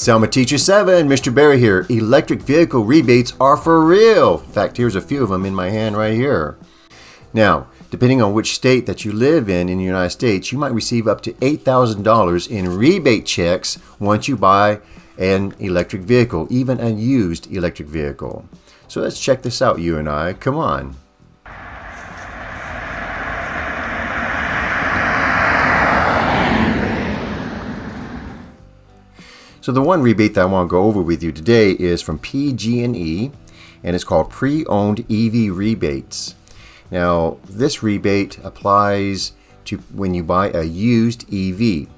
Selma Teacher 7, Mr. Barry here. Electric vehicle rebates are for real. In fact, here's a few of them in my hand right here. Now, depending on which state that you live in the United States, you might receive up to $8,000 in rebate checks once you buy an electric vehicle, even a used electric vehicle. So let's check this out, you and I. Come on. So the one rebate that I want to go over with you today is from PG&E, and it's called Pre-Owned EV Rebates. Now, this rebate applies to when you buy a used EV.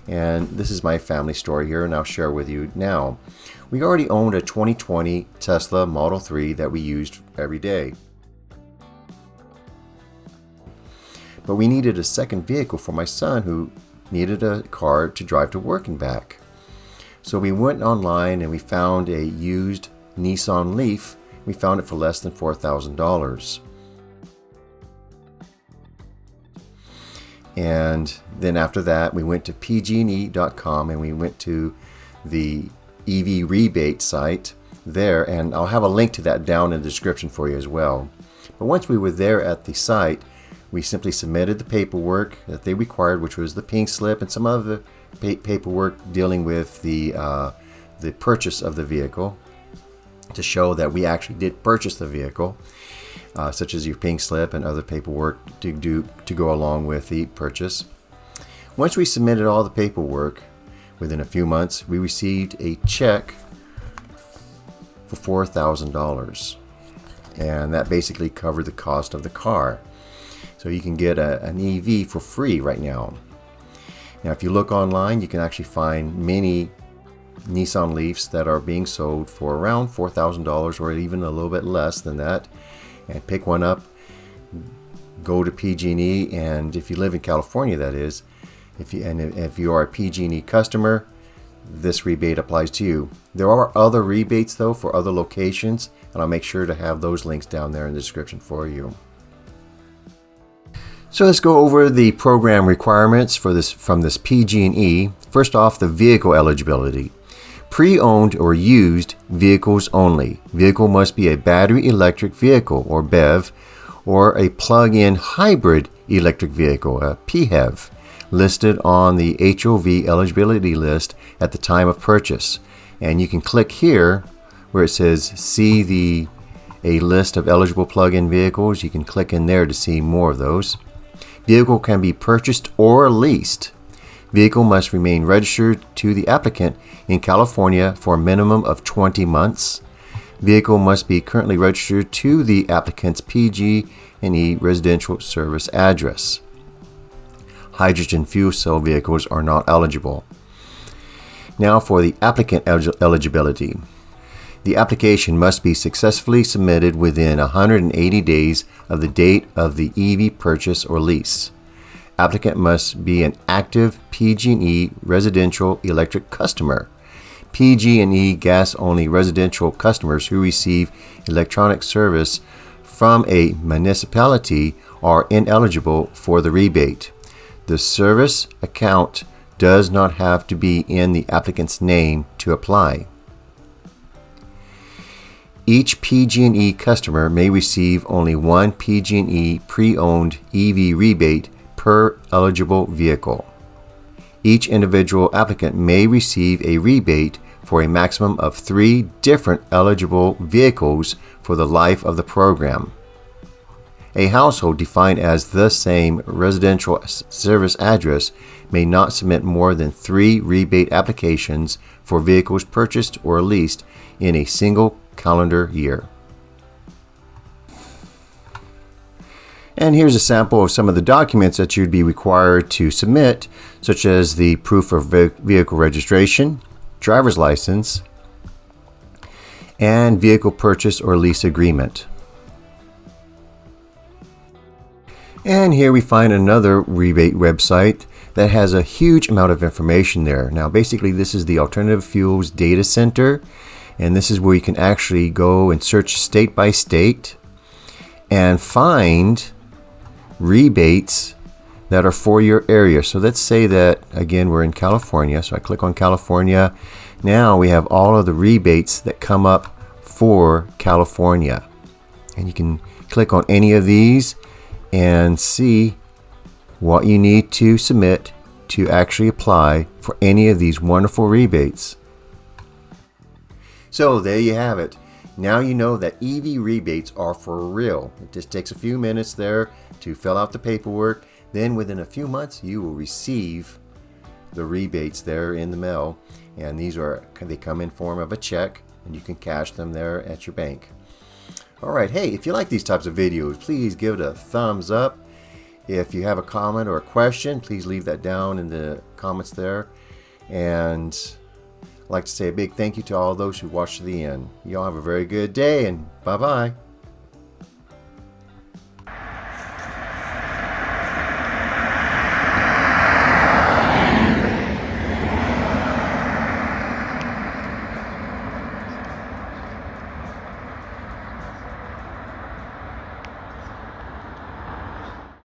And this is my family story here, and I'll share with you now. We already owned a 2020 Tesla Model 3 that we used every day. But we needed a second vehicle for my son, who needed a car to drive to work and back. So we went online and we found a used Nissan Leaf. We found it for less than $4,000. And then after that, we went to pgne.com and we went to the EV rebate site there, and I'll have a link to that down in the description for you as well. But once we were there at the site, we simply submitted the paperwork that they required, which was the pink slip and some other paperwork dealing with the purchase of the vehicle, to show that we actually did purchase the vehicle, such as your pink slip and other paperwork to go along with the purchase. Once we submitted all the paperwork, within a few months, we received a check for $4,000, and that basically covered the cost of the car. So you can get an EV for free right now. Now, if you look online, you can actually find many Nissan Leafs that are being sold for around $4,000 or even a little bit less than that. And pick one up, go to PG&E, and if you live in California, that is, if you are a PG&E customer, this rebate applies to you. There are other rebates though for other locations, and I'll make sure to have those links down there in the description for you. So let's go over the program requirements for this from this PG&E. First off, the vehicle eligibility. Pre-owned or used vehicles only. Vehicle must be a battery electric vehicle, or BEV, or a plug-in hybrid electric vehicle, a PHEV, listed on the HOV eligibility list at the time of purchase. And you can click here where it says see a list of eligible plug-in vehicles. You can click in there to see more of those. Vehicle can be purchased or leased. Vehicle must remain registered to the applicant in California for a minimum of 20 months. Vehicle must be currently registered to the applicant's PG&E residential service address. Hydrogen fuel cell vehicles are not eligible. Now for the applicant eligibility. The application must be successfully submitted within 180 days of the date of the EV purchase or lease. Applicant must be an active PG&E residential electric customer. PG&E gas-only residential customers who receive electronic service from a municipality are ineligible for the rebate. The service account does not have to be in the applicant's name to apply. Each PG&E customer may receive only one PG&E pre-owned EV rebate per eligible vehicle. Each individual applicant may receive a rebate for a maximum of 3 different eligible vehicles for the life of the program. A household defined as the same residential service address may not submit more than 3 rebate applications for vehicles purchased or leased in a single calendar year. And here's a sample of some of the documents that you'd be required to submit, such as the proof of vehicle registration, driver's license, and vehicle purchase or lease agreement. And here we find another rebate website that has a huge amount of information there. Now basically this is the Alternative Fuels Data Center, and this is where you can actually go and search state by state and find rebates that are for your area. So let's say that, again, we're in California. So I click on California. Now we have all of the rebates that come up for California. And you can click on any of these and see what you need to submit to actually apply for any of these wonderful rebates. So there you have it. Now you know that EV rebates are for real. It just takes a few minutes there to fill out the paperwork. Then within a few months you will receive the rebates there in the mail, and they come in form of a check, and you can cash them there at your bank. Alright, hey, if you like these types of videos, please give it a thumbs up. If you have a comment or a question, please leave that down in the comments there. And I'd like to say a big thank you to all those who watched to the end. You all have a very good day, and bye-bye.